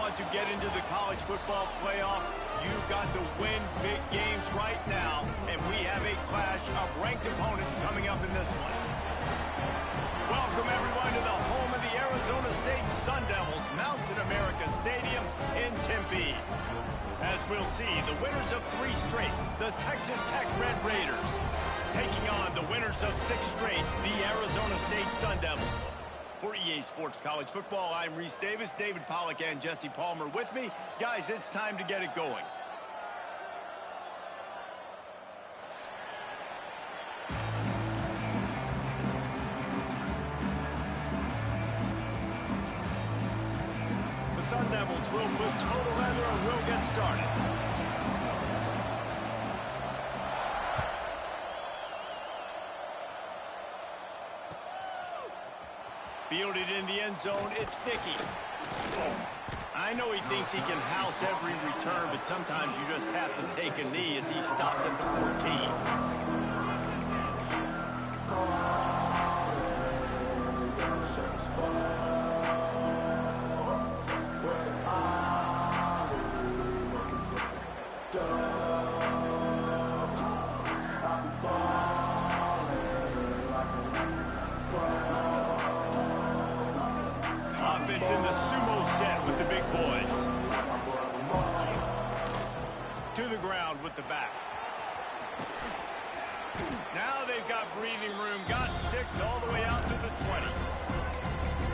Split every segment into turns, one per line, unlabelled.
want to get into the college football playoff, you've got to win big games right now, and we have a clash of ranked opponents coming up in this one. Welcome, everyone, to the home of the Arizona State Sun Devils, Mountain America Stadium in Tempe. As we'll see, the winners of 3 straight, the Texas Tech Red Raiders, taking on the winners of 6 straight, the Arizona State Sun Devils. For EA Sports College Football, I'm Reese Davis, David Pollack, and Jesse Palmer with me. Guys, it's time to get it going. The Sun Devils will put total leather and we'll get started. Fielded in the end zone, it's Dickey. I know he thinks he can house every return, but sometimes you just have to take a knee as he stopped at the 14. Offense in the sumo set with the big boys. To the ground with the back. Now they've got breathing room, got 6 all the way out to the 20.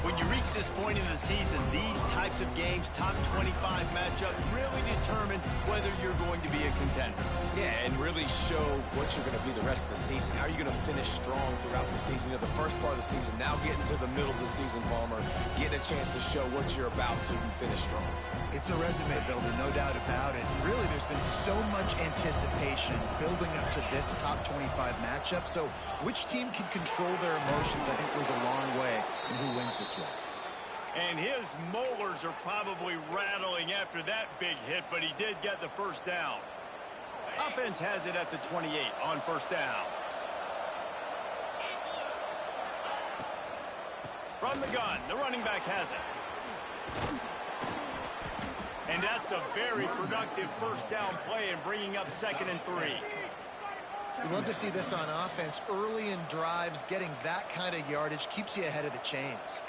When you reach this point in the season, these types of games, top 25 matchups, really determine whether you're going to be a contender.
Yeah, and really show what you're going to be the rest of the season. How are you going to finish strong throughout the season? You know, the first part of the season, now getting to the middle of the season, Palmer, getting a chance to show what you're about so you can finish strong.
It's a resume builder, no doubt about it. Really, there's been so much anticipation building up to this top 25 matchup. So which team can control their emotions, I think, goes a long way in who wins this one.
And his molars are probably rattling after that big hit, but he did get the first down. Offense has it at the 28 on first down. From the gun, the running back has it. And that's a very productive first down play and bringing up 2nd and 3.
You love to see this on offense. Early in drives, getting that kind of yardage keeps you ahead of the chains.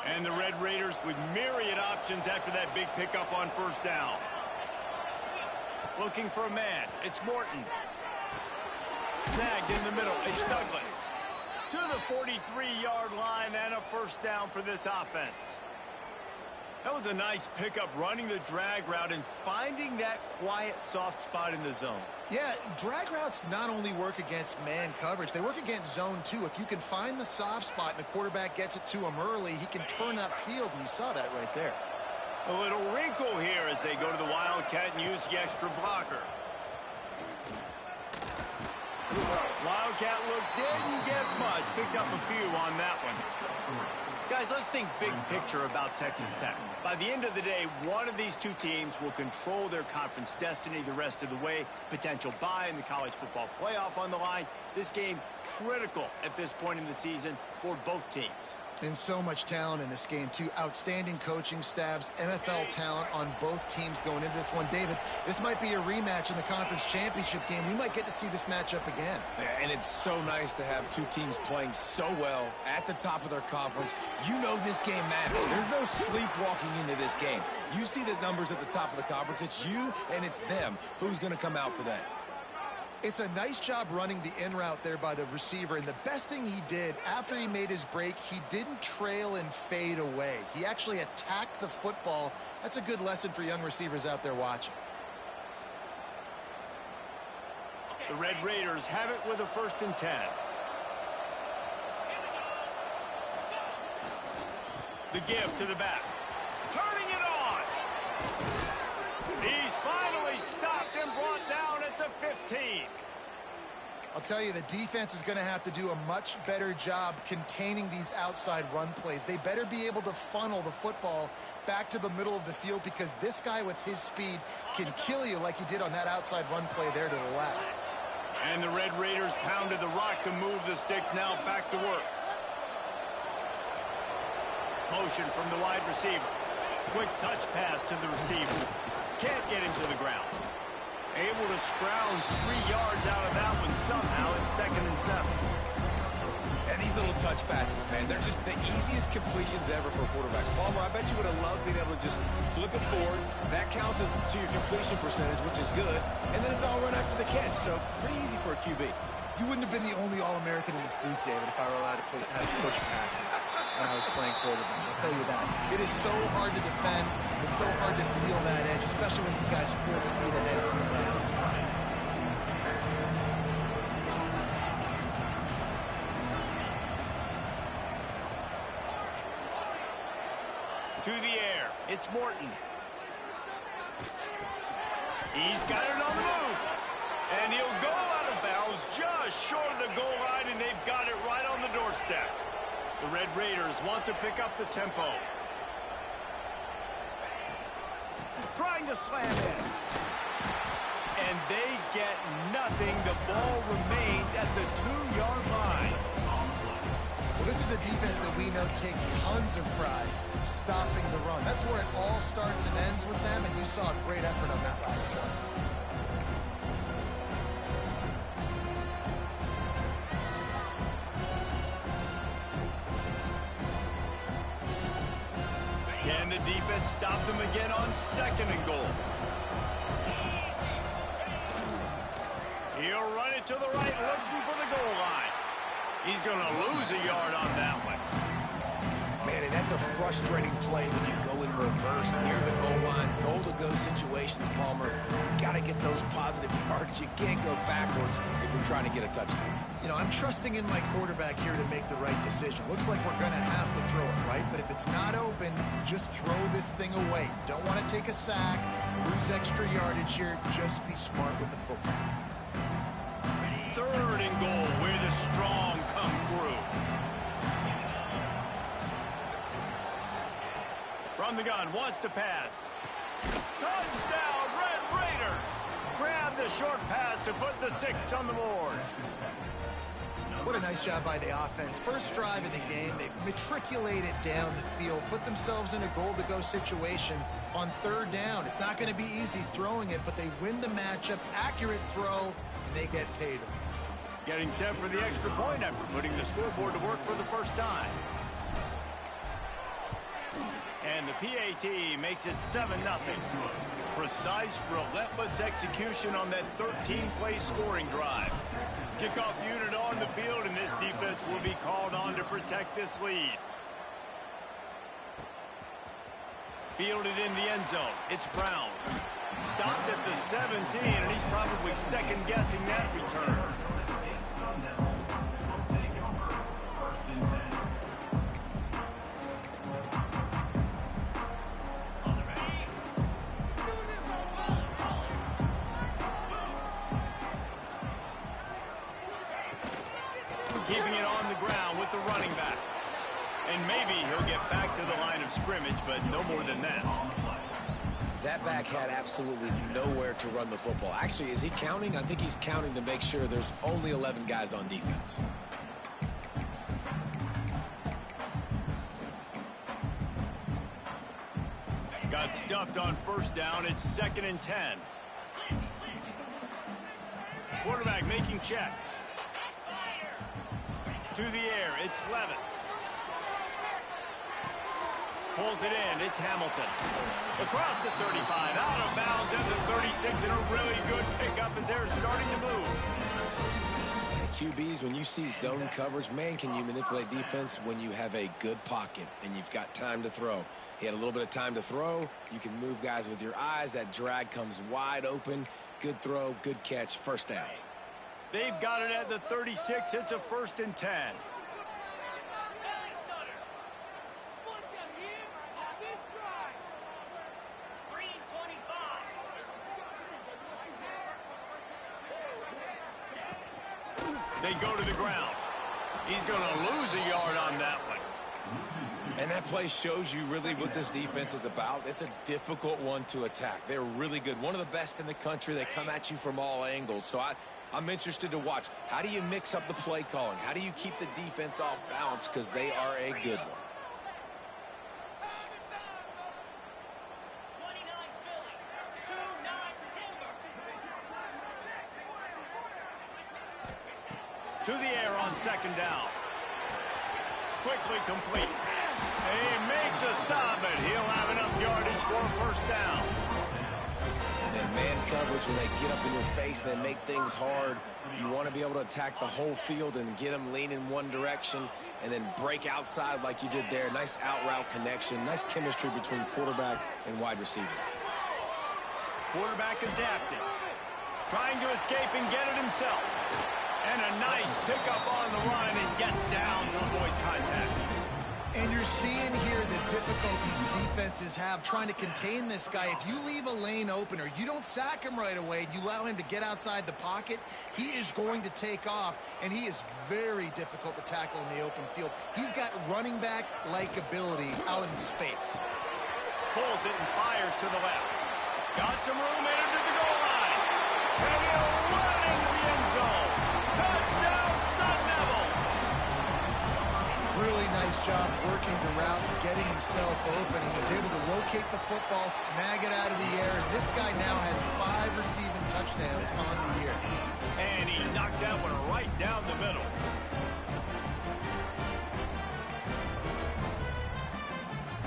And the Red Raiders with myriad options after that big pickup on first down. Looking for a man. It's Morton. Snagged in the middle. It's Douglas. To the 43-yard line and a first down for this offense. That was a nice pickup, running the drag route and finding that quiet, soft spot in the zone.
Yeah, drag routes not only work against man coverage, they work against zone too. If you can find the soft spot and the quarterback gets it to him early, he can turn upfield, and you saw that right there.
A little wrinkle here as they go to the Wildcat and use the extra blocker. Wildcat look didn't get much. Picked up a few on that one. Guys, let's think big picture about Texas Tech. By the end of the day, one of these two teams will control their conference destiny the rest of the way. Potential bye in the college football playoff on the line. This game critical at this point in the season for both teams.
And so much talent in this game, too. Outstanding coaching staffs, NFL talent on both teams going into this one. David, this might be a rematch in the conference championship game. We might get to see this matchup again.
Yeah, and it's so nice to have two teams playing so well at the top of their conference. You know this game matters. There's no sleepwalking into this game. You see the numbers at the top of the conference. It's you and it's them. Who's going to come out today?
It's a nice job running the in route there by the receiver, and the best thing he did after he made his break, he didn't trail and fade away. He actually attacked the football. That's a good lesson for young receivers out there watching.
The Red Raiders have it with a 1st and 10. The give to the back. Turning it on. He's finally stopped and brought down at the 15.
I'll tell you, the defense is going to have to do a much better job containing these outside run plays. They better be able to funnel the football back to the middle of the field, because this guy with his speed can kill you like he did on that outside run play there to the left.
Red Raiders pounded the rock to move the sticks. Now back to work. Motion from the wide receiver. Quick touch pass to the receiver. Can't get him to the ground. Able to scrounge 3 yards out of that one somehow. It's 2nd and 7.
And these little touch passes, man, they're just the easiest completions ever for quarterbacks. Palmer, I bet you would have loved being able to just flip it forward. That counts as to your completion percentage, which is good. And then it's all run after the catch, so pretty easy for a QB.
You wouldn't have been the only All-American in this booth, David, if I were allowed to have push passes when I was playing quarterback. I'll tell you that. It is so hard to defend. It's so hard to seal that edge, especially when this guy's full speed ahead on the ground.
To the air. It's Morton. He's got it on the move. And he'll go out of bounds just short of the goal line, and they've got it right on the doorstep. The Red Raiders want to pick up the tempo. Trying to slam in. And they get nothing. The ball remains at the 2-yard line.
Well, this is a defense that we know takes tons of pride stopping the run. That's where it all starts and ends with them, and you saw a great effort on that last play.
Can the defense stop them again on 2nd and goal? He'll run it to the right, looking for the goal line. He's going to lose a yard on that one.
Man, and that's a frustrating play when you go in reverse near the goal line. Goal-to-go situations, Palmer. You got to get those positive yards. You can't go backwards if you're trying to get a touchdown.
You know, I'm trusting in my quarterback here to make the right decision. Looks like we're going to have to throw it, right? But if it's not open, just throw this thing away. You don't want to take a sack, lose extra yardage here. Just be smart with the football.
3rd and goal, where the strong come through. From the gun, wants to pass. Touchdown, Red Raiders! Grab the short pass to put the 6 on the board.
What a nice job by the offense. First drive of the game, they matriculated down the field, put themselves in a goal-to-go situation on 3rd down. It's not going to be easy throwing it, but they win the matchup, accurate throw, and they get paid.
Getting set for the extra point after putting the scoreboard to work for the first time. And the PAT makes it 7-0. Precise, relentless execution on that 13-play scoring drive. Kickoff unit on the field, and this defense will be called on to protect this lead. Fielded in the end zone. It's Brown. Stopped at the 17, and he's probably second-guessing that return. Keeping it on the ground with the running back. And maybe he'll get back to the line of scrimmage, but no more than that.
That back had absolutely nowhere to run the football. Actually, is he counting? I think he's counting to make sure there's only 11 guys on defense.
Got stuffed on 1st down. It's 2nd and 10. Quarterback making checks. To the air, it's Levitt. Pulls it in, it's Hamilton. Across the 35, out of bounds at the 36, and a really good pickup as they're starting to move.
QBs, when you see zone coverage, man, can you manipulate defense when you have a good pocket and you've got time to throw. He had a little bit of time to throw. You can move guys with your eyes. That drag comes wide open. Good throw, good catch, 1st down.
They've got it at the 36. It's a 1st and 10. They go to the ground. He's going to lose a yard on that one.
And that play shows you really what this defense is about. It's a difficult one to attack. They're really good. One of the best in the country. They come at you from all angles. So I'm interested to watch. How do you mix up the play calling? How do you keep the defense off balance? Because they are a good one.
To the air on second down. Quickly complete. They make the stop, and he'll have enough yardage for a first down.
And man coverage, when they get up in your face, they make things hard. You want to be able to attack the whole field and get them lean in one direction and then break outside like you did there. Nice out route connection. Nice chemistry between quarterback and wide receiver.
Quarterback adapted. Trying to escape and get it himself. And a nice pickup on the run, and gets down to avoid contact.
And you're seeing here the difficulties defenses have trying to contain this guy. If you leave a lane open or you don't sack him right away, you allow him to get outside the pocket, he is going to take off, and he is very difficult to tackle in the open field. He's got running back-like ability out in space.
Pulls it and fires to the left. Got some room headed to the goal line. And he'll run into the end zone. Touchdown, Sun Devils!
Really nice job working the route and getting himself open. He was able to locate the football, snag it out of the air, and this guy now has 5 receiving touchdowns on the year.
And he knocked that one right down the middle.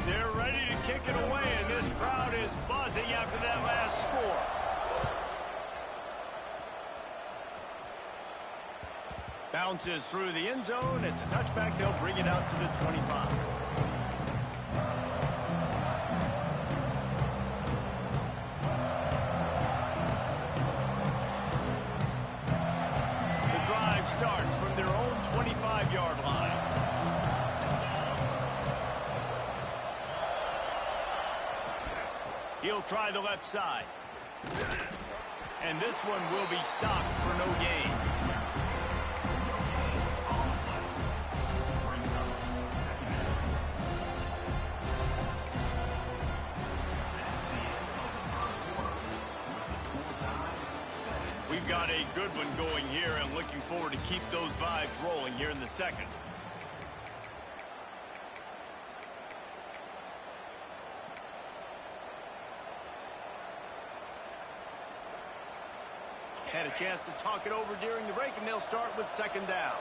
They're ready to kick it away, and this crowd is buzzing after that last score. Bounces through the end zone. It's a touchback. They'll bring it out to the 25. The drive starts from their own 25-yard line. He'll try the left side. And this one will be stopped for no gain. We've got a good one going here, and looking forward to keep those vibes rolling here in the second. Had a chance to talk it over during the break, and they'll start with second down.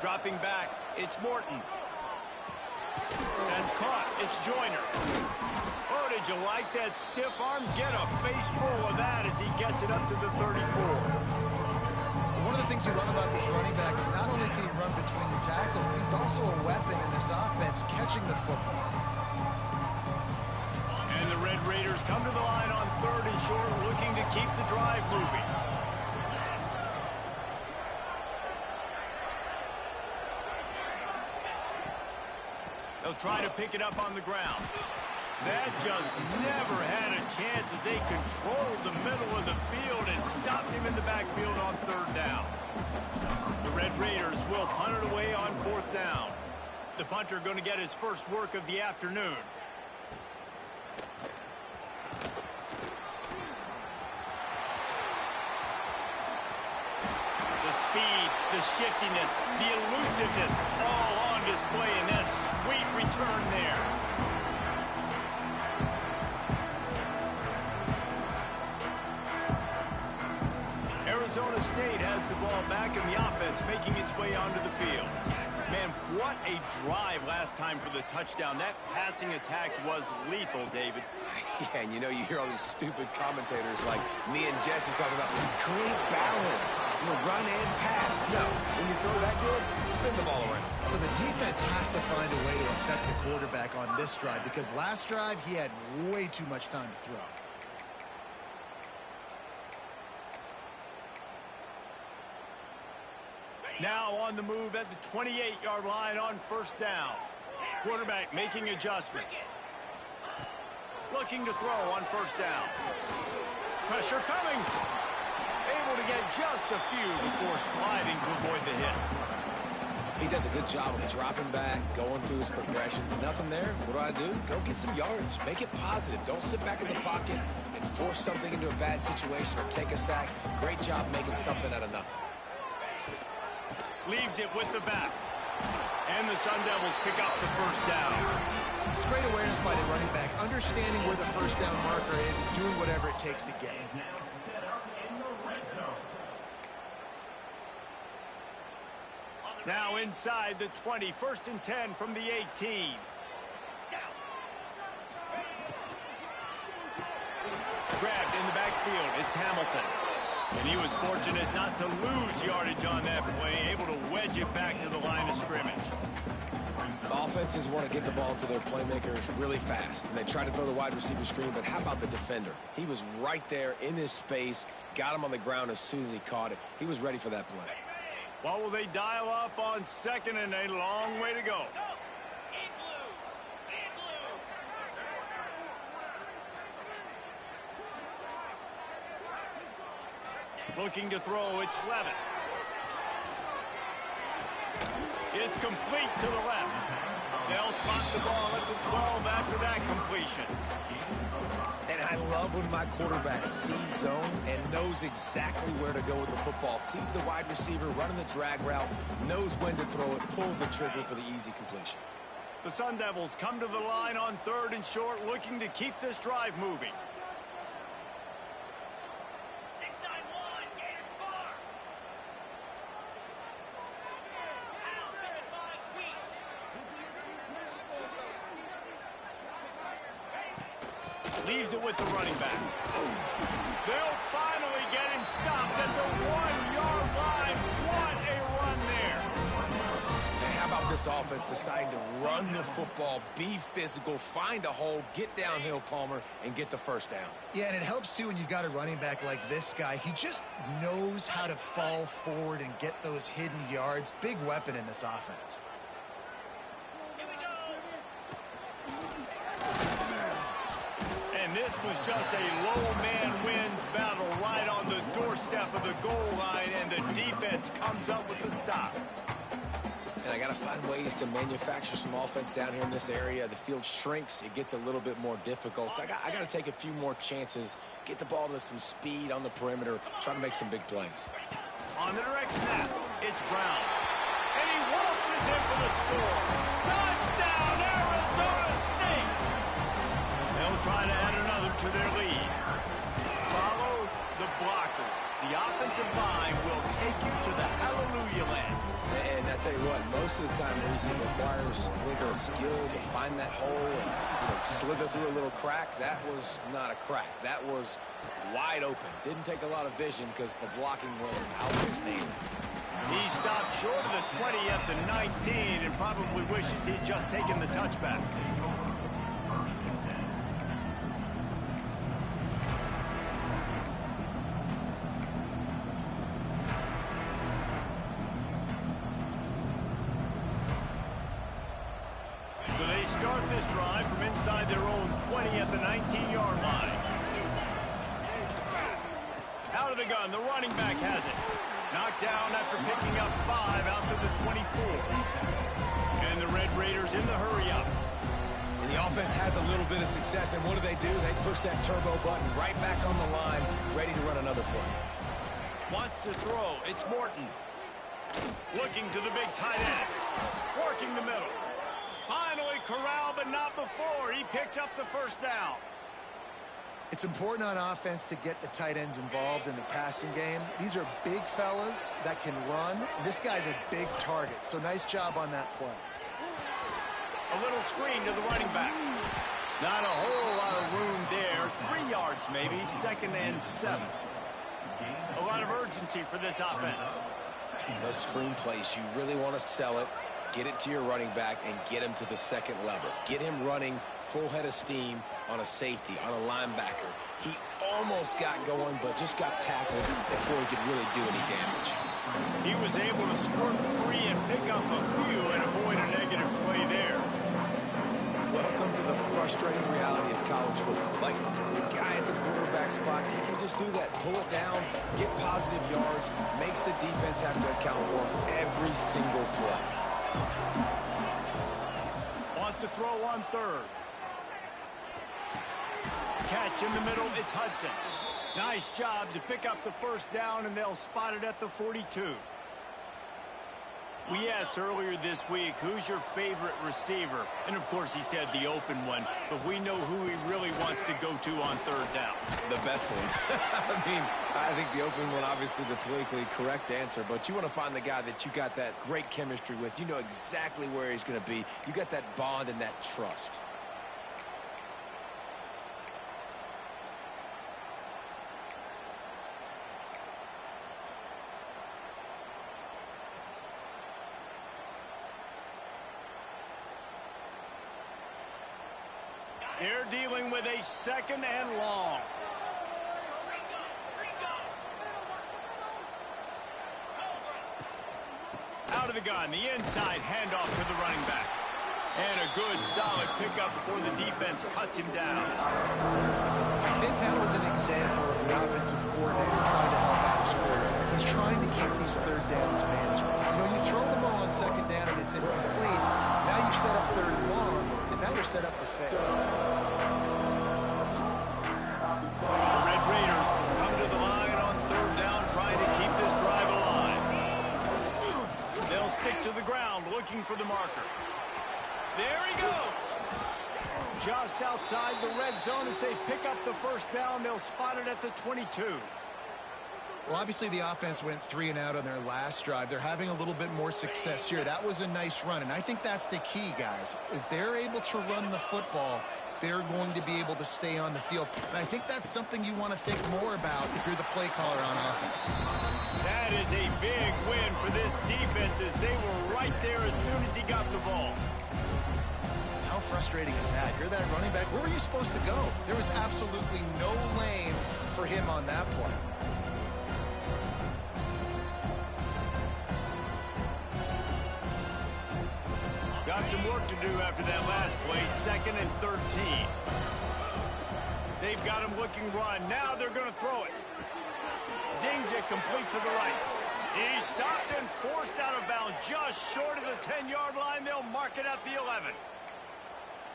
Dropping back, it's Morton. That's caught. It's Joyner. Oh, did you like that stiff arm? Get a face full of that as he gets it up to the 34.
One of the things you love about this running back is not only can he run between the tackles, but he's also a weapon in this offense, catching the football.
And the Red Raiders come to the line on 3rd and short, looking to keep the drive moving. They'll try to pick it up on the ground. That just never had a chance as they controlled the middle of the field and stopped him in the backfield on 3rd down. The Red Raiders will punt it away on 4th down. The punter going to get his first work of the afternoon. The speed, the shiftiness, the elusiveness, all on display in that sweet return there. Arizona State has the ball back, and the offense making its way onto the field. Man, what a drive last time for the touchdown. That passing attack was lethal, David.
Yeah, and you know, you hear all these stupid commentators like me and Jesse talking about create balance, run and pass. No, when you throw that good, spin the ball around.
So the defense has to find a way to affect the quarterback on this drive, because last drive he had way too much time to throw.
Now on the move at the 28-yard line on 1st down. Quarterback making adjustments. Looking to throw on 1st down. Pressure coming. Able to get just a few before sliding to avoid the hits.
He does a good job of dropping back, going through his progressions. Nothing there. What do? Go get some yards. Make it positive. Don't sit back in the pocket and force something into a bad situation or take a sack. Great job making something out of nothing.
Leaves it with the back. And the Sun Devils pick up the first down.
It's great awareness by the running back, understanding where the first down marker is and doing whatever it takes to get it.
Now inside the 20, 1st and 10 from the 18. Grabbed in the backfield, it's Hamilton. And he was fortunate not to lose yardage on that play, able to wedge it back to the line of scrimmage.
Offenses want to get the ball to their playmakers really fast, and they try to throw the wide receiver screen, but how about the defender? He was right there in his space, got him on the ground as soon as he caught it. He was ready for that play.
What will they dial up on second and a long way to go? Looking to throw, it's Levitt. It's complete to the left. They'll spot the ball at the 12 after that completion.
And I love when my quarterback sees zone and knows exactly where to go with the football. Sees the wide receiver running the drag route, knows when to throw it, pulls the trigger for the easy completion.
The Sun Devils come to the line on 3rd and short, looking to keep this drive moving. Leaves it with the running back. They'll finally get him stopped at the 1-yard line. What a run there.
And how about this offense deciding to run the football, be physical, find a hole, get downhill, Palmer, and get the first down.
Yeah, and it helps, too, when you've got a running back like this guy. He just knows how to fall forward and get those hidden yards. Big weapon in this offense.
And this was just a low man wins battle right on the doorstep of the goal line, and the defense comes up with the stop.
And I got to find ways to manufacture some offense down here in this area. The field shrinks. It gets a little bit more difficult. So I got to take a few more chances, get the ball to some speed on the perimeter, try to make some big plays.
On the direct snap, it's Brown. And he waltzes in for the score. Touchdown, Arizona State! They'll try to add another to their lead. Follow the blockers. The offensive line will take you to the hallelujah land.
And I tell you what, most of the time, Reese, it requires a little bit of skill to find that hole and slither through a little crack. That was not a crack. That was wide open. Didn't take a lot of vision because the blocking wasn't outstanding.
He stopped short of the 20 at the 19 and probably wishes he'd just taken the touchback. So they start this drive from inside their own 20 at the 19-yard line. Out of the gun, the running back has it. Knocked down after picking up 5 out to the 24. And the Red Raiders in the hurry-up.
And the offense has a little bit of success, and what do? They push that turbo button right back on the line, ready to run another play.
Wants to throw. It's Morton. Looking to the big tight end. Working the middle. Finally corralled, but not before. He picked up the first down.
It's important on offense to get the tight ends involved in the passing game. These are big fellas that can run. This guy's a big target, so nice job on that play.
A little screen to the running back. Not a whole lot of room there. 3 yards maybe, 2nd and 7. A lot of urgency for this offense.
Those screen plays, you really want to sell it, get it to your running back, and get him to the second level. Get him running full head of steam on a safety, on a linebacker. He almost got going, but just got tackled before he could really do any damage.
He was able to squirt free and pick up a few and avoid a negative play there.
Welcome to the frustrating reality of college football. Like, the guy at the quarterback spot, he can just do that. Pull it down, get positive yards, makes the defense have to account for every single play.
Wants to throw on 3rd. catch in the middle. It's Hudson. Nice job to pick up the first down, and they'll spot it at the 42. We asked earlier this week, who's your favorite receiver? And, of course, he said the open one. But we know who he really wants to go to on third down.
The best one. I mean, I think the open one, obviously, the politically correct answer. But you want to find the guy that you got that great chemistry with. You know exactly where he's going to be. You got that bond and that trust.
They're dealing with a second and long. Out of the gun, the inside handoff to the running back. And a good, solid pickup before the defense cuts him down.
I think that was an example of the offensive coordinator trying to help out his quarterback. He's trying to keep these third downs manageable. You know, you throw the ball on second down and it's incomplete. Now you've set up third and long, and now you're set up to fail.
The Red Raiders come to the line on third down, trying to keep this drive alive. They'll stick to the ground, looking for the marker. There he goes. Just outside the red zone as they pick up the first down. They'll spot it at the 22.
Well, obviously the offense went 3 and out on their last drive. They're having a little bit more success here. That was a nice run, and I think that's the key, guys. If they're able to run the football, they're going to be able to stay on the field. And I think that's something you want to think more about if you're the play caller on offense.
That is a big win for this defense as they were right there as soon as he got the ball.
How frustrating is that? You're that running back. Where were you supposed to go? There was absolutely no lane for him on that play.
Got some work to do after that last play, 2nd and 13. They've got him looking run. Now they're going to throw it. Zings it complete to the right. He stopped and forced out of bounds just short of the 10-yard line. They'll mark it at the 11.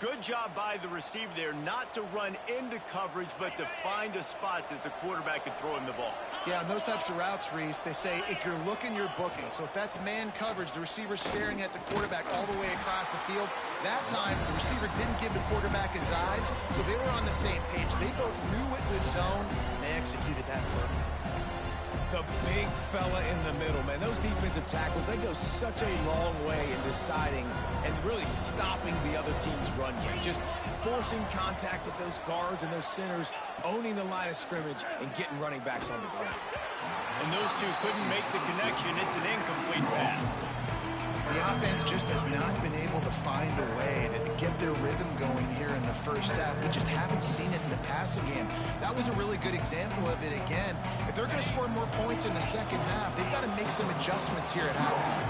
Good job by the receiver there not to run into coverage, but to find a spot that the quarterback could throw him the ball.
Yeah, in those types of routes, Reese, they say if you're looking, you're booking. So if that's man coverage, the receiver's staring at the quarterback all the way across the field. That time, the receiver didn't give the quarterback his eyes, so they were on the same page. They both knew it was zone, and they executed that perfectly.
The big fella in the middle, man. Those defensive tackles, they go such a long way in deciding and really stopping the other team's run game. Just forcing contact with those guards and those centers, owning the line of scrimmage, and getting running backs on the ground.
And those two couldn't make the connection. It's an incomplete pass.
The offense just has not been able to find a way to get their rhythm going here in the first half. We just haven't seen it in the passing game. That was a really good example of it again. If they're going to score more points in the second half, they've got to make some adjustments here at halftime.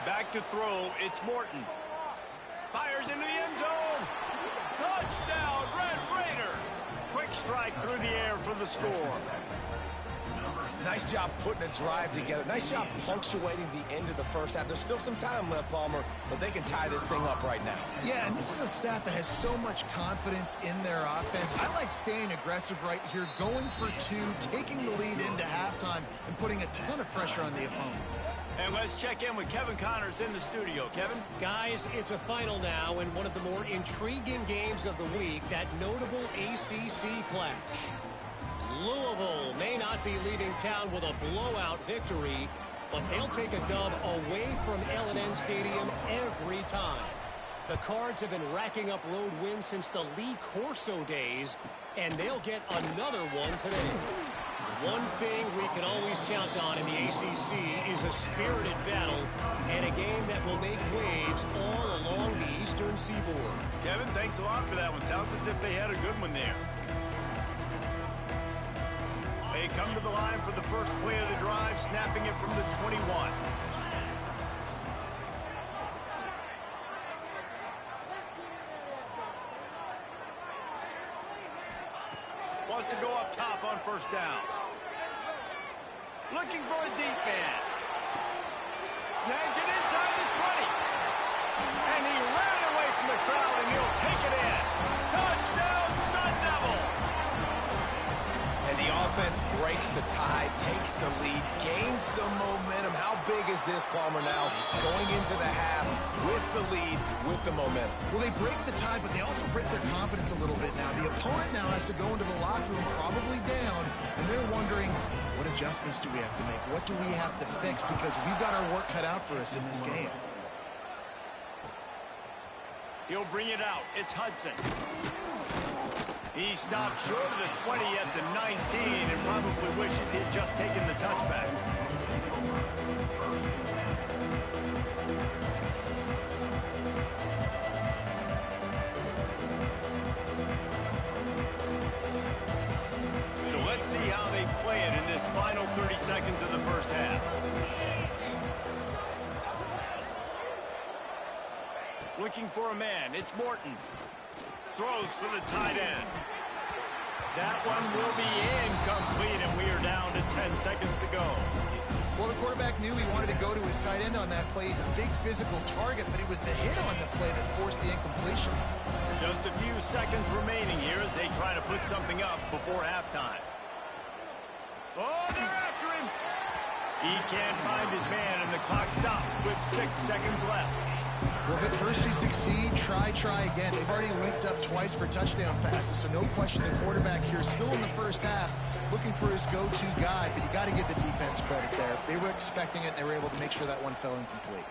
Back to throw, it's Morton. Fires into the end zone. Touchdown, Red Raiders. Quick strike through the air for the score.
Nice job putting a drive together. Nice job punctuating the end of the first half. There's still some time left, Palmer, but they can tie this thing up right now.
Yeah, and this is a staff that has so much confidence in their offense. I like staying aggressive right here, going for 2, taking the lead into halftime, and putting a ton of pressure on the opponent.
And let's check in with Kevin Connors in the studio. Kevin?
Guys, it's a final now and one of the more intriguing games of the week, that notable ACC clash. Louisville may not be leaving town with a blowout victory, but they'll take a dub away from L&N Stadium every time. The Cards have been racking up road wins since the Lee Corso days, and they'll get another one today. One thing we can always count on in the ACC is a spirited battle and a game that will make waves all along the Eastern Seaboard.
Kevin, thanks a lot for that one. Sounds as if they had a good one there. They come to the line for the first play of the drive, snapping it from the 21. Wants to go up top on first down. Looking for a deep man. Snags it inside the 20. And he ran away from the crowd, and he'll take it in. Touchdown, Sun Devils!
And the offense breaks the tie, takes the lead, gains some momentum. How big is this, Palmer, now going into the half with the lead, with the momentum?
Well, they break the tie, but they also break their confidence a little bit now. The opponent now has to go into the locker room probably down, and they're wondering, what adjustments do we have to make? What do we have to fix? Because we've got our work cut out for us in this game.
He'll bring it out. It's Hudson. He stopped short of the 20 at the 19 and probably wishes he had just taken the touchback. So let's see how they play it in this final 30 seconds of the first half. Looking for a man. It's Morton. Throws for the tight end. That one will be incomplete, and we are down to 10 seconds to go.
Well, the quarterback knew he wanted to go to his tight end on that play. He's a big physical target, but it was the hit on the play that forced the incompletion.
Just a few seconds remaining here as they try to put something up before halftime. Oh, they're after him. He can't find his man, and the clock stops with 6 seconds left.
Well, if at first you succeed, try again. They've already linked up twice for touchdown passes, so no question the quarterback here still in the first half looking for his go-to guy, but you got to give the defense credit there. They were expecting it, and they were able to make sure that one fell incomplete.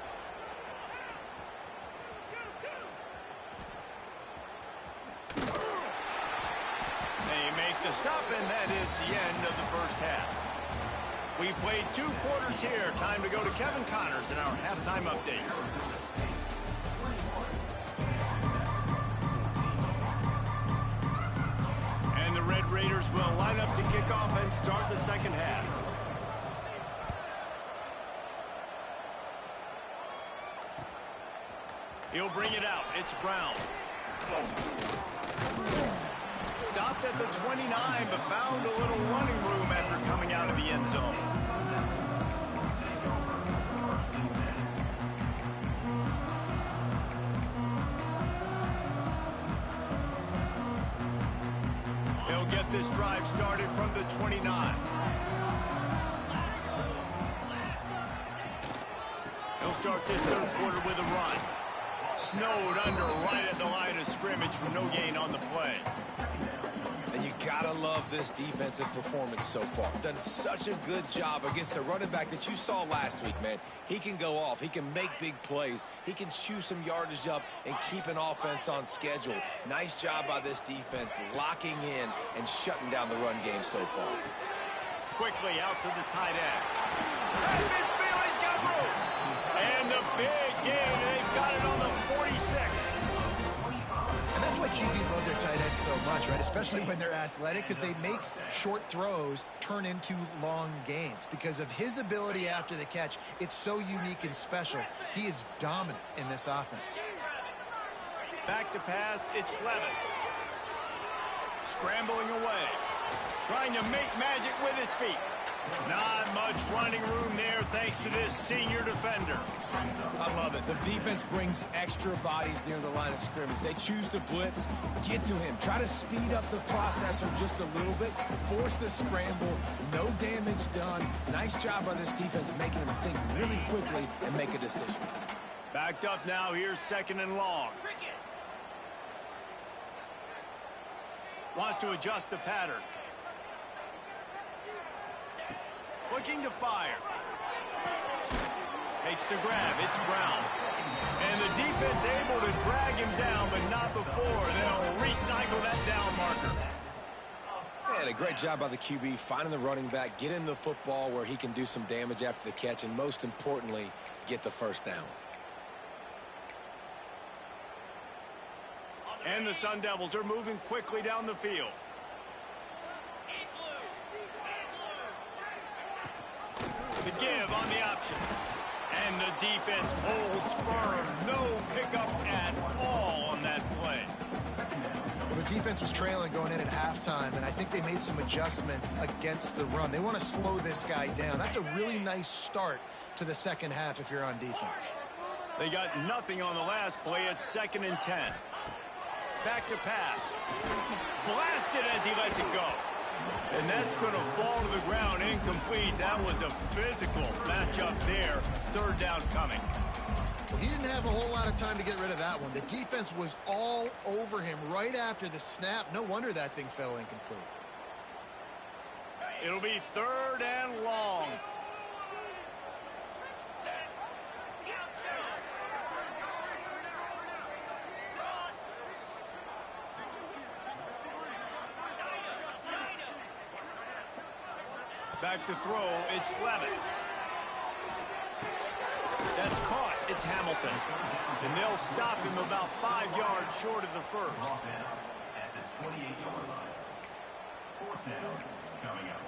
They make the stop, and that is the end of the first half. We played 2 quarters here. Time to go to Kevin Connors in our halftime update. And the Red Raiders will line up to kick off and start the second half. He'll bring it out. It's Brown. Stopped at the 29, but found a little running room after coming out of the end zone. He'll get this drive started from the 29. He'll start this third quarter with a run. Snowed under right at the line of scrimmage for no gain on the play.
And you gotta love this defensive performance so far. Done such a good job against a running back that you saw last week, man. He can go off. He can make big plays. He can chew some yardage up and keep an offense on schedule. Nice job by this defense locking in and shutting down the run game so far.
Quickly out to the tight end. And midfield, he's got room. And the big gain, they've got it on the 46.
And that's why QBs love their tight ends so much, right? Especially when they're athletic, because they make short throws turn into long gains. Because of his ability after the catch, it's so unique and special. He is dominant in this offense.
Back to pass, it's Levin. Scrambling away. Trying to make magic with his feet. Not much running room there thanks to this senior defender.
I love it. The defense brings extra bodies near the line of scrimmage. They choose to blitz, get to him, try to speed up the processor just a little bit, force the scramble, no damage done. Nice job by this defense making him think really quickly and make a decision.
Backed up now, here's 2nd and long. Wants to adjust the pattern. Looking to fire. Makes the grab. It's Brown. And the defense able to drag him down, but not before. They'll recycle that down marker.
And a great job by the QB finding the running back, get him the football where he can do some damage after the catch, and most importantly, get the first down.
And the Sun Devils are moving quickly down the field. The give on the option. And the defense holds firm. No pickup at all on that play.
Well, the defense was trailing going in at halftime, and I think they made some adjustments against the run. They want to slow this guy down. That's a really nice start to the second half if you're on defense.
They got nothing on the last play. It's 2nd and 10. Back to pass. Blasted as he lets it go. And that's going to fall to the ground incomplete. That was a physical matchup there. 3rd down coming.
Well, he didn't have a whole lot of time to get rid of that one. The defense was all over him right after the snap. No wonder that thing fell incomplete.
It'll be 3rd and long. Back to throw, it's Levitt. That's caught, it's Hamilton. And they'll stop him about 5 yards short of the first.
At the 28-yard line. 4th down coming up.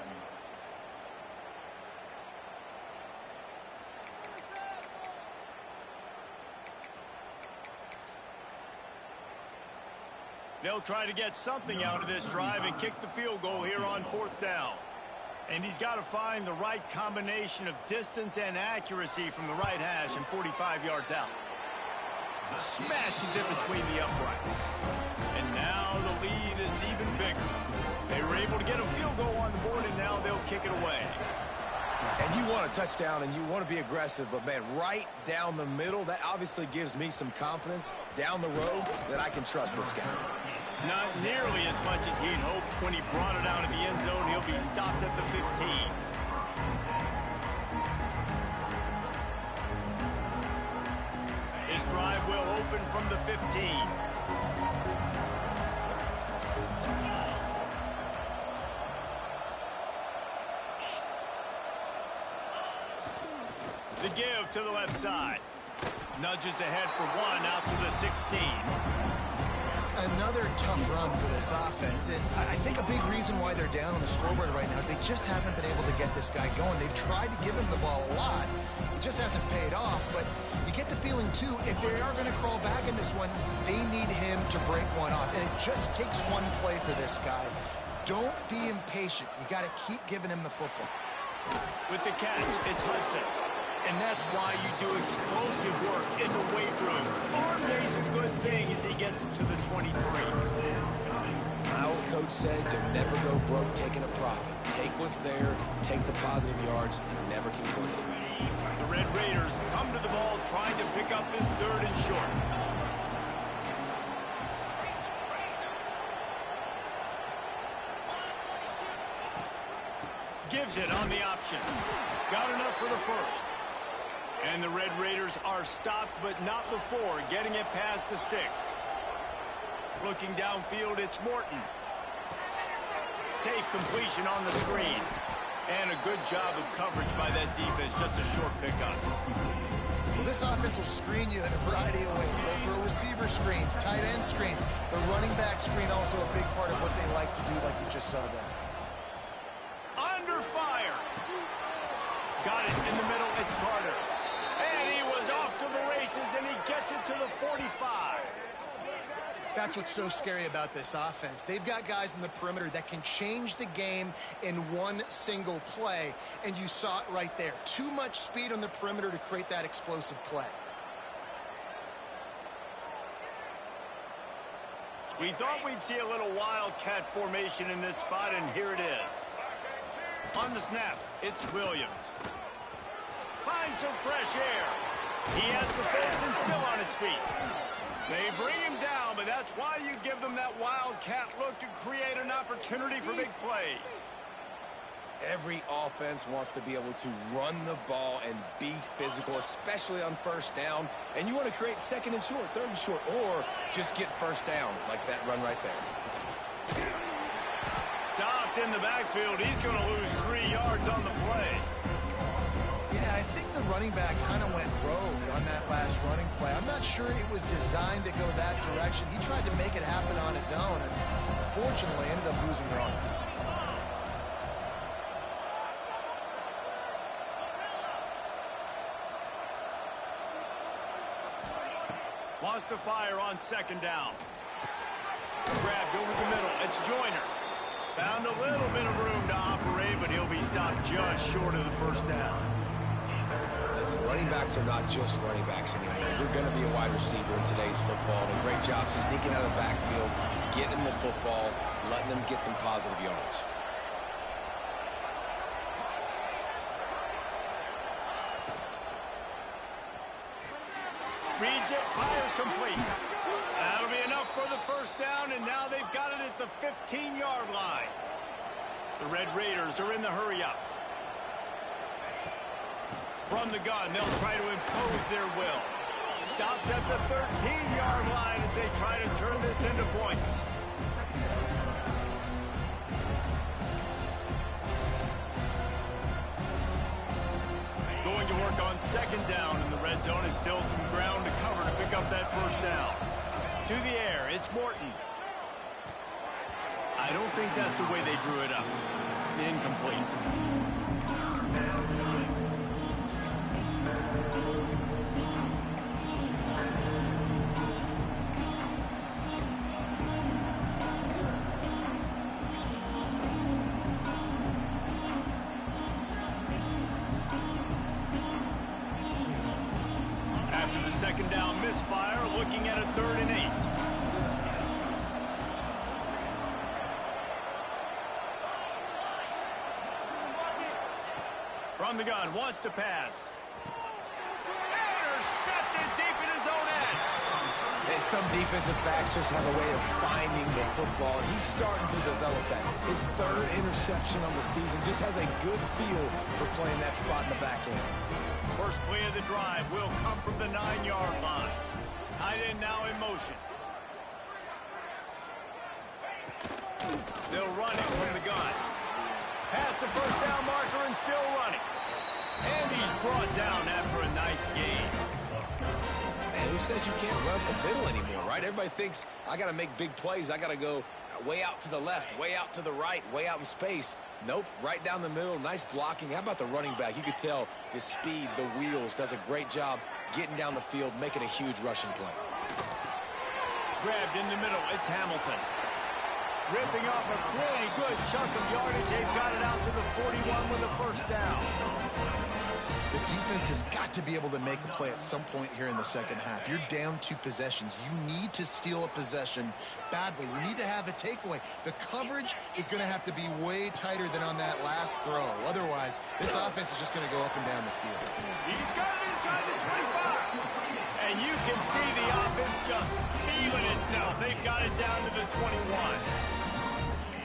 They'll try to get something out of this drive and kick the field goal here on 4th down. And he's got to find the right combination of distance and accuracy from the right hash and 45 yards out. Smashes it between the uprights. And now the lead is even bigger. They were able to get a field goal on the board, and now they'll kick it away.
And you want a touchdown, and you want to be aggressive, but, man, right down the middle, that obviously gives me some confidence down the road that I can trust this guy.
Not nearly as much as he'd hoped when he brought it out of the end zone. He'll be stopped at the 15. His drive will open from the 15. The give to the left side. Nudges ahead for 1 out to the 16.
Another tough run for this offense, and I think a big reason why they're down on the scoreboard right now is they just haven't been able to get this guy going. They've tried to give him the ball a lot. It just hasn't paid off, but you get the feeling, too, if they are going to crawl back in this one, they need him to break one off, and it just takes one play for this guy. Don't be impatient. You got to keep giving him the football.
With the catch, it's Hudson. And that's why you do explosive work in the weight room. Arm day's a good thing as he gets to the 23.
My old coach said you'll never go broke taking a profit. Take what's there, take the positive yards, and never complain.
The Red Raiders come to the ball trying to pick up this 3rd and short. Gives it on the option. Got enough for the first. And the Red Raiders are stopped, but not before getting it past the sticks. Looking downfield, it's Morton. Safe completion on the screen. And a good job of coverage by that defense. Just a short pickup.
Well, this offense will screen you in a variety of ways. They'll throw receiver screens, tight end screens. The running back screen also a big part of what they like to do, like you just saw there.
Under fire. Got it in the middle. It's Carter. And he was off to the races, and he gets it to the 45.
That's what's so scary about this offense. They've got guys in the perimeter that can change the game in one single play, and you saw it right there. Too much speed on the perimeter to create that explosive play.
We thought we'd see a little wildcat formation in this spot, and here it is. On the snap, it's Williams. Finds some fresh air. He has the first and still on his feet. They bring him down, but that's why you give them that wildcat look to create an opportunity for big plays.
Every offense wants to be able to run the ball and be physical, especially on first down. And you want to create 2nd and short, 3rd and short, or just get first downs like that run right there.
Stopped in the backfield. He's going to lose 3 yards on the play.
Yeah, I think the running back kind of went rogue on that last running play. I'm not sure it was designed to go that direction. He tried to make it happen on his own, and unfortunately ended up losing yards.
Wants to fire on 2nd down. Grabbed over the middle. It's Joyner. Found a little bit of room to operate, but he'll be stopped just short of the 1st down.
The defense. Running backs are not just running backs anymore. You're going to be a wide receiver in today's football. And a great job sneaking out of the backfield, getting the football, letting them get some positive yards.
Reads it, fires complete. That'll be enough for the first down, and now they've got it at the 15-yard line. The Red Raiders are in the hurry-up. From the gun, they'll try to impose their will. Stopped at the 13-yard line as they try to turn this into points. Going to work on second down in the red zone. Is still some ground to cover to pick up that first down. To the air, it's Morton. I don't think that's the way they drew it up. Incomplete. After the second down misfire, looking at a 3rd and 8. From the gun, wants to pass. Intercepted deep in his own end.
And some defensive backs just have a way of finding the football. He's starting to develop that. His 3rd interception on the season just has a good feel for playing that spot in the back end.
First play of the drive will come from the 9-yard line. Tight end now in motion. They'll run it from the gun. Past the first down marker and still running. And he's brought down after a nice gain.
Man, who says you can't run the middle anymore, right? Everybody thinks, I got to make big plays. I got to go way out to the left, way out to the right, way out in space. Nope, right down the middle, nice blocking. How about the running back? You could tell the speed, the wheels, does a great job getting down the field, making a huge rushing play.
Grabbed in the middle, it's Hamilton. Ripping off a pretty good chunk of yardage. They've got it out to the 41 with a first down.
The defense has got to be able to make a play at some point here in the second half. You're down 2 possessions. You need to steal a possession badly. You need to have a takeaway. The coverage is going to have to be way tighter than on that last throw. Otherwise, this offense is just going to go up and down the field.
He's got it inside the 25. And you can see the offense just feeling itself. They've got it down to the 21.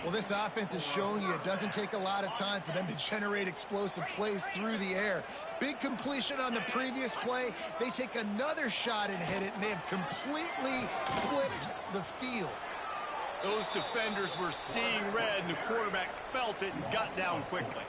Well, this offense has shown you it doesn't take a lot of time for them to generate explosive plays through the air. Big completion on the previous play. They take another shot and hit it, and they have completely flipped the field.
Those defenders were seeing red, and the quarterback felt it and got down quickly.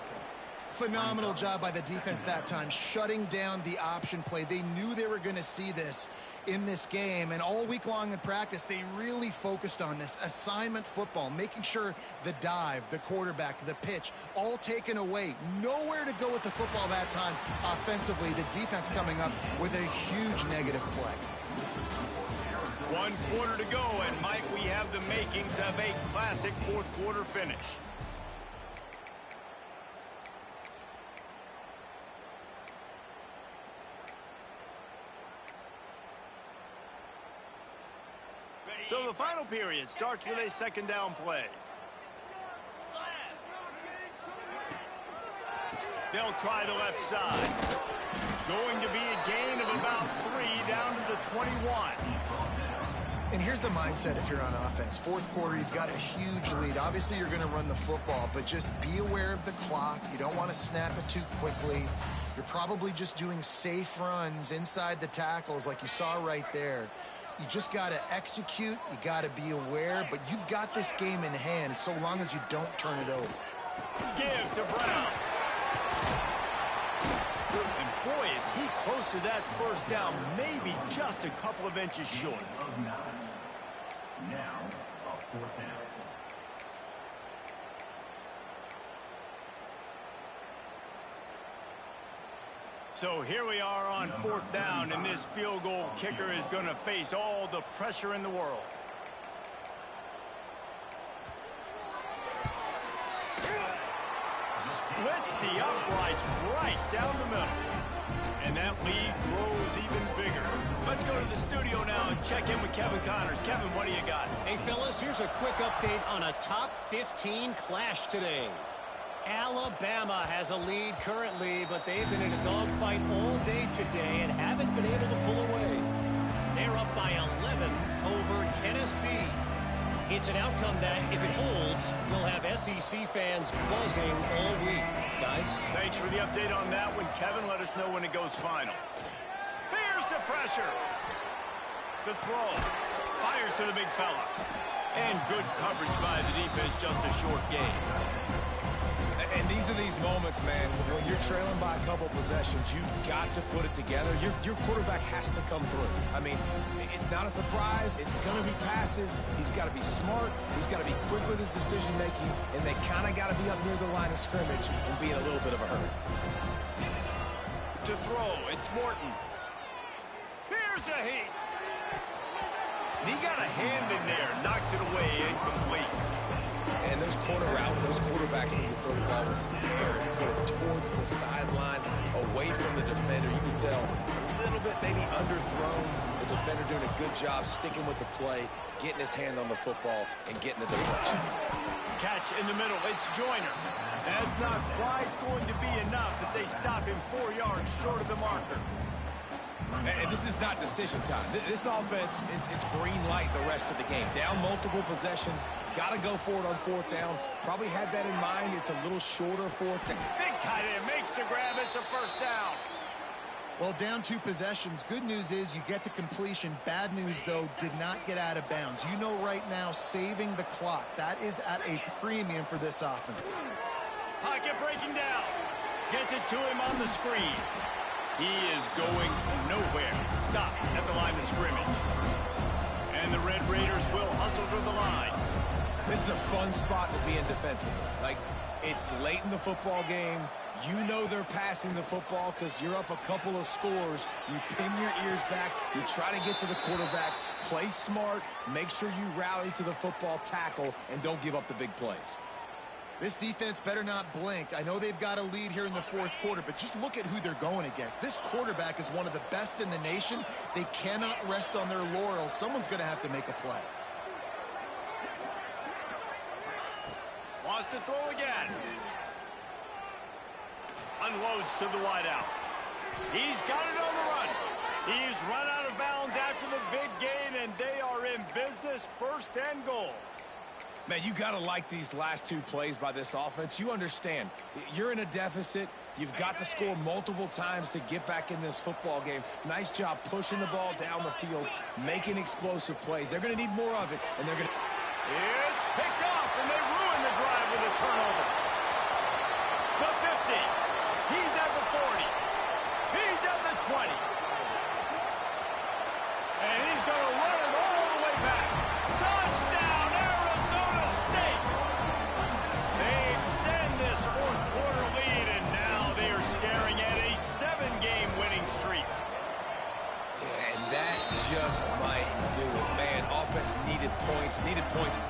Phenomenal job by the defense that time, shutting down the option play. They knew they were going to see this in this game, and all week long in practice, they really focused on this assignment football, making sure the dive, the quarterback, the pitch, all taken away. Nowhere to go with the football that time offensively. The defense coming up with a huge negative play.
1 quarter to go, and Mike, we have the makings of a classic 4th quarter finish. So the final period starts with a second down play. They'll try the left side. Going to be a gain of about 3 down to the 21.
And here's the mindset if you're on offense. 4th quarter, you've got a huge lead. Obviously, you're going to run the football, but just be aware of the clock. You don't want to snap it too quickly. You're probably just doing safe runs inside the tackles like you saw right there. You just got to execute. You got to be aware, but you've got this game in hand so long as you don't turn it over.
Give to Brown. And boy, is he close to that first down, maybe just a couple of inches short.
Now, a 4th down.
So here we are on 4th down, and this field goal kicker is going to face all the pressure in the world. splits the uprights right down the middle. And that lead grows even bigger. Let's go to the studio now and check in with Kevin Connors. Kevin, what do you got?
Hey, fellas, here's a quick update on a top 15 clash today. Alabama has a lead currently, but they've been in a dogfight all day today and haven't been able to pull away. They're up by 11 over Tennessee. It's an outcome that, if it holds, will have SEC fans buzzing all week. Guys?
Thanks for the update on that one, Kevin. Let us know when it goes final. Here's the pressure. The throw. Fires to the big fella. And good coverage by the defense, just a short gain.
And these are these moments, man, when you're trailing by a couple possessions, you've got to put it together. Your quarterback has to come through. I mean, it's not a surprise. It's going to be passes. He's got to be smart. He's got to be quick with his decision-making, and they kind of got to be up near the line of scrimmage and be in a little bit of a hurry.
To throw, it's Morton. Here's a heat. And he got a hand in there, knocks it away, incomplete.
And those corner routes, those quarterbacks need to throw the ball with some air and put it towards the sideline, away from the defender. You can tell a little bit maybe underthrown. The defender doing a good job sticking with the play, getting his hand on the football, and getting the deflection.
Catch in the middle. It's Joyner. That's not quite going to be enough as they stop him 4 yards short of the marker.
And this is not decision time. This offense, it's green light the rest of the game. Down multiple possessions, got to go for it on fourth down. Probably had that in mind. It's a little shorter fourth down.
Big tight end makes the grab. It's a first down.
Well, down 2 possessions. Good news is you get the completion. Bad news, though, did not get out of bounds. You know right now, saving the clock. That is at a premium for this offense.
Pocket breaking down. Gets it to him on the screen. He is going nowhere. Stop at the line of scrimmage. And the Red Raiders will hustle to the line.
This is a fun spot to be in defensively. Like, it's late in the football game. You know they're passing the football because you're up a couple of scores. You pin your ears back. You try to get to the quarterback. Play smart. Make sure you rally to the football tackle and don't give up the big plays.
This defense better not blink. I know they've got a lead here in the fourth quarter, but just look at who they're going against. This quarterback is one of the best in the nation. They cannot rest on their laurels. Someone's going to have to make a play.
Wants to throw again. Unloads to the wideout. He's got it on the run. He's run out of bounds after the big gain, and they are in business, first and goal.
Man, you got to like these last 2 plays by this offense. You understand. You're in a deficit. You've got to score multiple times to get back in this football game. Nice job pushing the ball down the field, making explosive plays. They're going to need more of it, and they're going to...
It's picked off, and they ruin the drive with a turnover. The 50. He's at the 40. He's at the 20. And he's going to run it all the way back. Touchdown, Arizona State. They extend this fourth quarter lead, and now they are staring at a 7-game winning streak.
And that just might do it. Man, offense needed points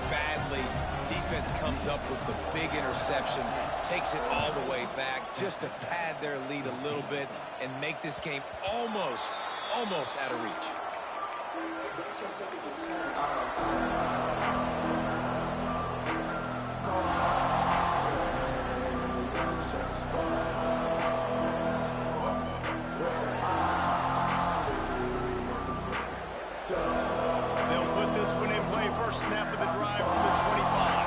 badly. Defense comes up with the big interception, takes it all the way back just to pad their lead a little bit and make this game almost out of reach.
They'll put this one in play. First snap of the drive from the 25.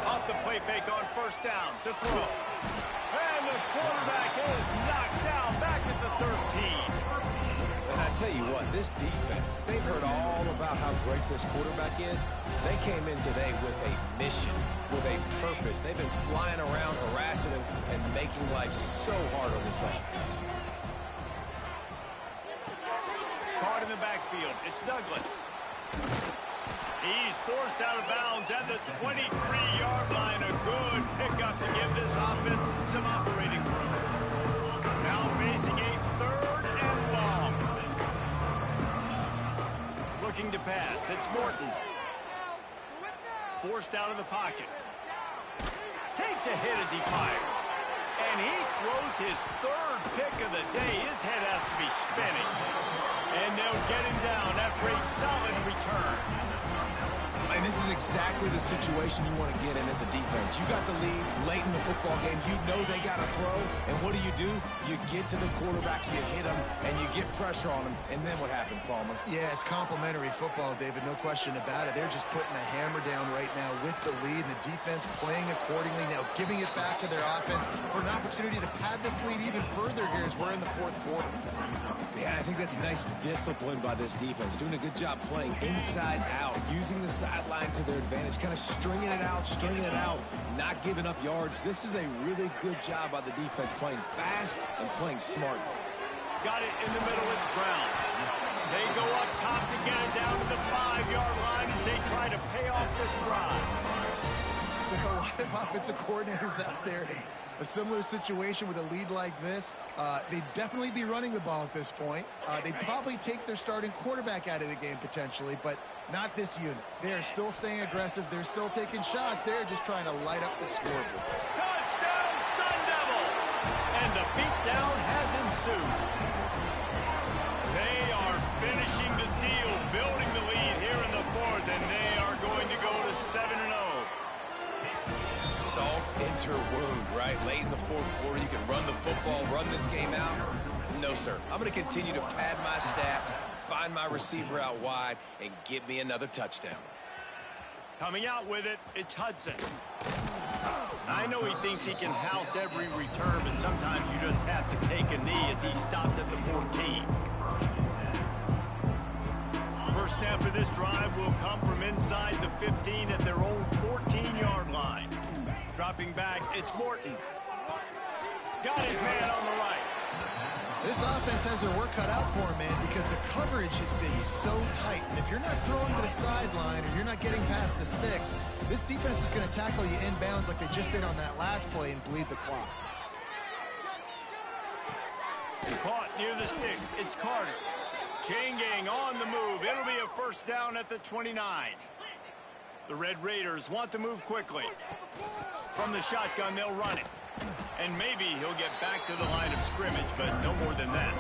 Off the play fake on first down to throw. And the quarterback is knocked down back at the 13.
And I tell you what, this defense, they've heard all about how great this quarterback is. They came in today with a mission, with a purpose. They've been flying around, harassing him, and making life so hard on this offense.
Caught in the backfield. It's Douglas. He's forced out of bounds at the 23-yard line. A good pickup to give this offense some operating room. Now facing a 3rd and long. Looking to pass. It's Morton. Forced out of the pocket. takes a hit as he fires. And he throws his third pick of the day. His head has to be spinning. And they'll get him down after a solid return.
And this is exactly the situation you want to get in as a defense. You got the lead late in the football game. You know they got to throw. And what do? You get to the quarterback, you hit him, and you get pressure on him. And then what happens, Palmer?
Yeah, it's complimentary football, David. No question about it. They're just putting a hammer down right now with the lead. And the defense playing accordingly now, giving it back to their offense for an opportunity to pad this lead even further here as we're in the fourth quarter.
Yeah, I think that's nice discipline by this defense. Doing a good job playing inside out, using the sideline to their advantage, kind of stringing it out, not giving up yards. This is a really good job by the defense, playing fast and playing smart.
Got it in the middle. It's Brown. They go up top to get it down to the 5-yard line as they try to pay off this drive.
With a lot of offensive coordinators out there in a similar situation with a lead like this, they'd definitely be running the ball at this point. They'd probably take their starting quarterback out of the game potentially, but not this unit. They are still staying aggressive. They're still taking shots. They're just trying to light up the scoreboard.
Touchdown, Sun Devils! And the beatdown has ensued. They are finishing the deal, building the lead here in the fourth, and they are going to go to 7-0.
Salt enter wound, right? Late in the fourth quarter, you can run the football, run this game out. No, sir. I'm going to continue to pad my stats, find my receiver out wide, and get me another touchdown.
Coming out with it, it's Hudson. I know he thinks he can house every return, but sometimes you just have to take a knee as he stopped at the 14. First snap of this drive will come from inside the 15 at their own 14-yard line. Dropping back, it's Morton. Got his man on the right.
This offense has their work cut out for them, man, because the coverage has been so tight. And if you're not throwing to the sideline or you're not getting past the sticks, this defense is going to tackle you inbounds like they just did on that last play and bleed the clock.
Caught near the sticks. It's Carter. Chain gang on the move. It'll be a first down at the 29. The Red Raiders want to move quickly. From the shotgun, they'll run it. And maybe he'll get back to the line of scrimmage, but no more than that.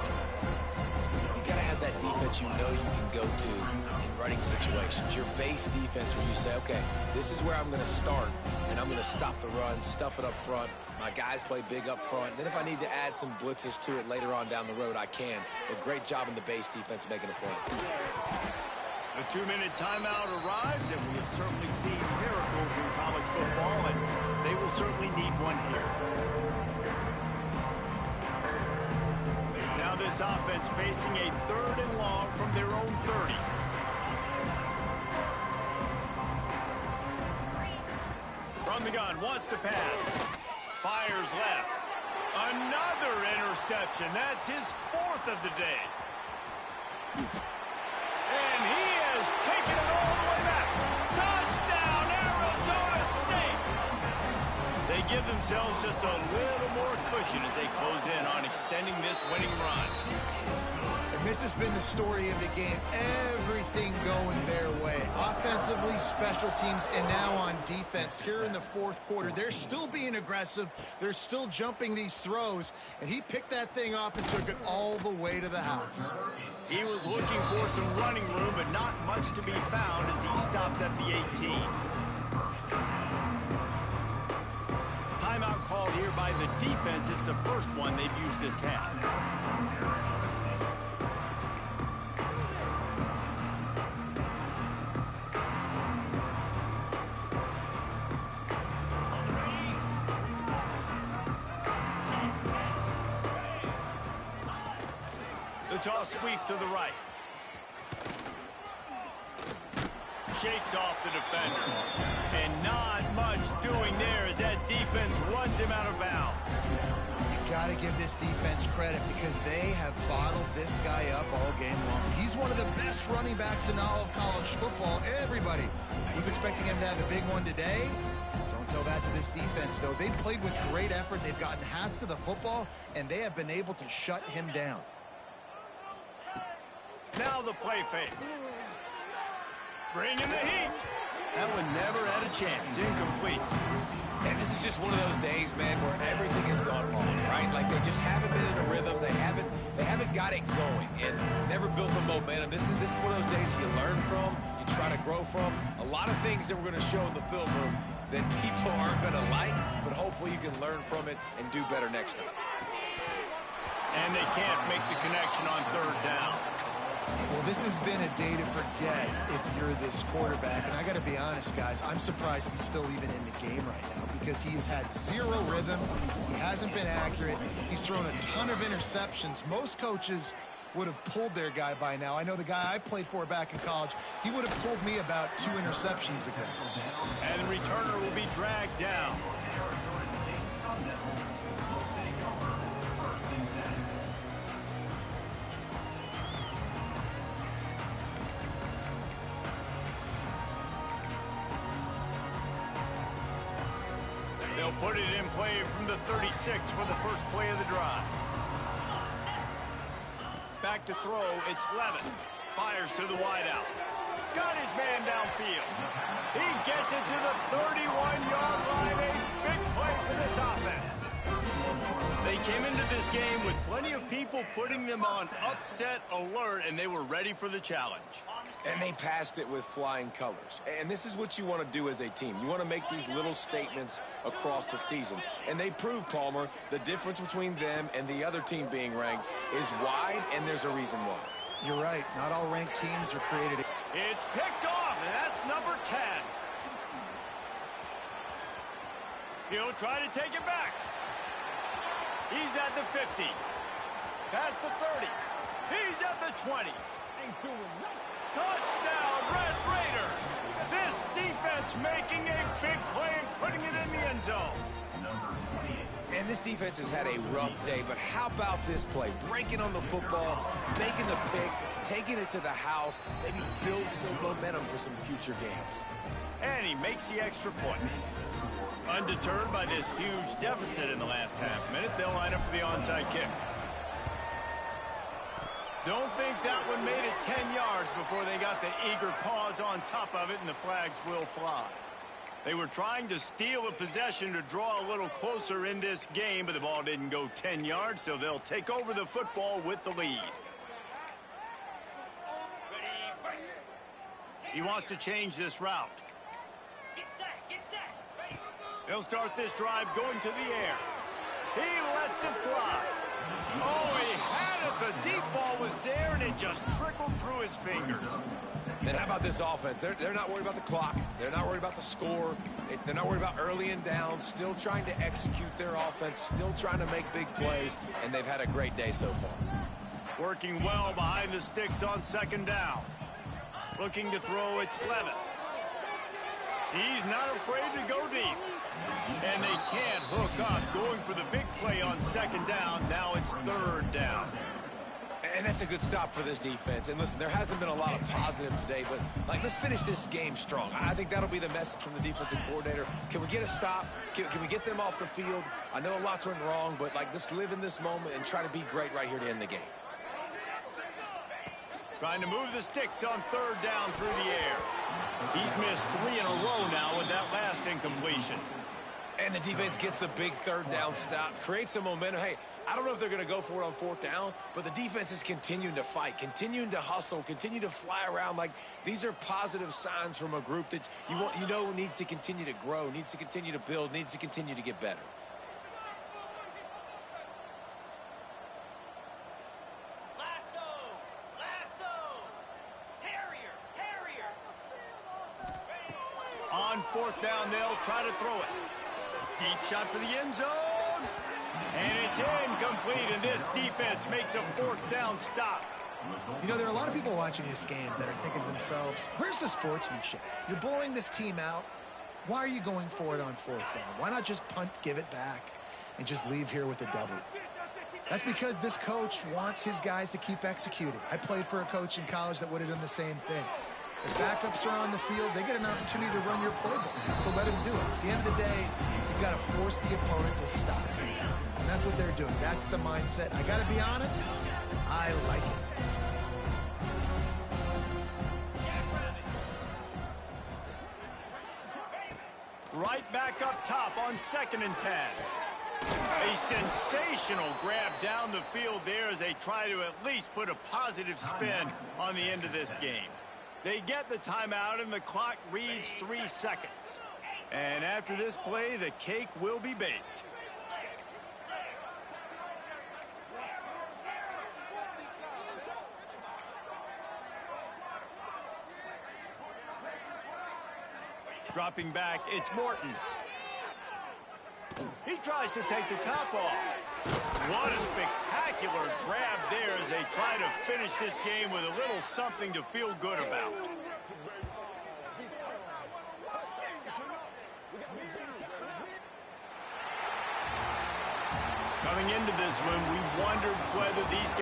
You got to have that defense you know you can go to in running situations. Your base defense where you say, okay, this is where I'm going to start, and I'm going to stop the run, stuff it up front. My guys play big up front. Then if I need to add some blitzes to it later on down the road, I can. But great job in the base defense making a play.
A 2-minute timeout arrives, and we have certainly seen miracles in college football, and they will certainly need one here. Now this offense facing a 3rd and long from their own 30. From the gun, wants to pass. Fires left. Another interception. That's his 4th of the day. And he has taken it all the way back. Touchdown, Arizona State! They give themselves just a little more cushion as they close in on extending this winning run.
And this has been the story of the game. Everything going their way. Offensively, special teams, and now on defense. Here in the fourth quarter, they're still being aggressive. They're still jumping these throws. And he picked that thing off and took it all the way to the house.
He was looking for some running room, but not much to be found as he stopped at the 18. Timeout called here by the defense. It's the first one they've used this half. The toss sweep to the right. Shakes off the defender. And not much doing there as that defense runs him out of bounds.
You got to give this defense credit because they have bottled this guy up all game long. He's one of the best running backs in all of college football. Everybody was expecting him to have a big one today. Don't tell that to this defense, though. They've played with great effort. They've gotten hats to the football, and they have been able to shut him down.
Now the play fake. Bringing the heat. That one never had a chance. Incomplete.
And this is just one of those days, man, where everything has gone wrong, right? Like they just haven't been in a rhythm. They haven't got it going and never built the momentum. This is one of those days that you learn from, you try to grow from. A lot of things that we're going to show in the film room that people aren't going to like, but hopefully you can learn from it and do better next time.
And they can't make the connection on third down.
Well, this has been a day to forget if you're this quarterback. And I got to be honest, guys, I'm surprised he's still even in the game right now because he has had zero rhythm. He hasn't been accurate. He's thrown a ton of interceptions. Most coaches would have pulled their guy by now. I know the guy I played for back in college, he would have pulled me about 2 interceptions ago.
And the returner will be dragged down. They'll put it in play from the 36 for the first play of the drive. Back to throw, it's Levin. Fires to the wideout. Got his man downfield. He gets it to the 31-yard line. A big play for this offense. They came into this game with plenty of people putting them on upset alert, and they were ready for the challenge.
And they passed it with flying colors. And this is what you want to do as a team. You want to make these little statements across the season. And they proved, Palmer, the difference between them and the other team being ranked is wide, and there's a reason why.
You're right. Not all ranked teams are created.
It's picked off, and that's number 10. He'll try to take it back. He's at the 50. Past the 30. He's at the 20. Touchdown, Red Raiders! This defense making a big play and putting it in the end zone.
And this defense has had a rough day, but how about this play? Breaking on the football, making the pick, taking it to the house, maybe build some momentum for some future games.
And he makes the extra point. Undeterred by this huge deficit in the last half-minute, they'll line up for the onside kick. Don't think that one made it 10 yards before they got the eager paws on top of it, and the flags will fly. They were trying to steal a possession to draw a little closer in this game, but the ball didn't go 10 yards, so they'll take over the football with the lead. He wants to change this route. He'll start this drive going to the air. He lets it fly. Oh, he had it. The deep ball was there, and it just trickled through his fingers.
And how about this offense? They're not worried about the clock. They're not worried about the score. They're not worried about early and down. Still trying to execute their offense. Still trying to make big plays. And they've had a great day so far.
Working well behind the sticks on second down. Looking to throw, it's Levin. He's not afraid to go deep. And they can't hook up, going for the big play on second down. Now it's third down.
And that's a good stop for this defense. And listen, there hasn't been a lot of positive today, but let's finish this game strong. I think that'll be the message from the defensive coordinator. Can we get a stop? Can we get them off the field? I know lots went wrong, but let's live in this moment and try to be great right here to end the game.
Trying to move the sticks on third down through the air. He's missed 3 in a row now with that last incompletion.
And the defense gets the big third down stop, creates some momentum. Hey, I don't know if they're going to go for it on fourth down, but the defense is continuing to fight, continuing to hustle, continue to fly around. These are positive signs from a group that you know needs to continue to grow, needs to continue to build, needs to continue to get better.
On fourth down, they'll try to throw it. Deep shot for the end zone. And it's incomplete, and this defense makes a fourth down stop.
You know, there are a lot of people watching this game that are thinking to themselves, where's the sportsmanship? You're blowing this team out. Why are you going for it on fourth down? Why not just punt, give it back, and just leave here with a W? That's because this coach wants his guys to keep executing. I played for a coach in college that would have done the same thing. If backups are on the field, they get an opportunity to run your playbook, so let them do it. At the end of the day, you've got to force the opponent to stop. And that's what they're doing. That's the mindset. I got to be honest, I like it.
Right back up top on 2nd and 10. A sensational grab down the field there as they try to at least put a positive spin on the end of this game. They get the timeout and the clock reads 3 seconds. And after this play, the cake will be baked. Dropping back, it's Morton. He tries to take the top off. What a spectacular grab there as they try to finish this game with a little something to feel good about. Coming into this one, we wondered whether these